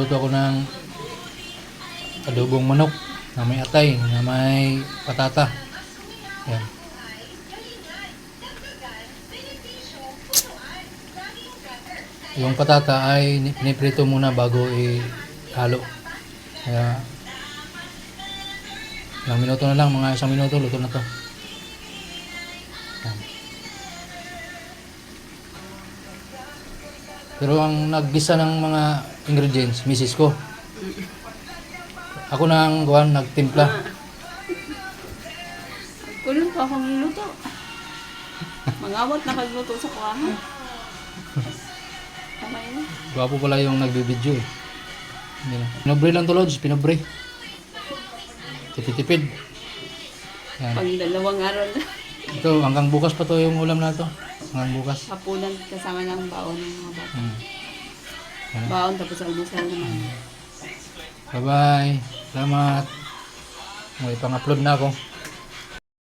Luto ako ng adobong manok na may atay, na may patata. Yan. Yung patata ay piniprito muna bago ihalo. Kaya ilang minuto na lang, mga 1 minuto, luto na to. Yan. Pero ang naggisa ng mga ingredients, misis ko. Ako na ang nagtimpla. Kunin pa akong niluto. Mangawat na kagluto sa kuwahan. Kamay na. Gwapo pala yung nagbibideo eh. Hindi na. Pinobre lang to, Lods. Pinobre. Tipid-tipid. Yan. Pag 2 araw na. Ito, hanggang bukas pa to yung ulam na to. Hanggang bukas. Hapunan kasama ng baon ng mga bata. Yan. Baon tapos almusal naman. Bye-bye. Salamat. May pang-upload na ako.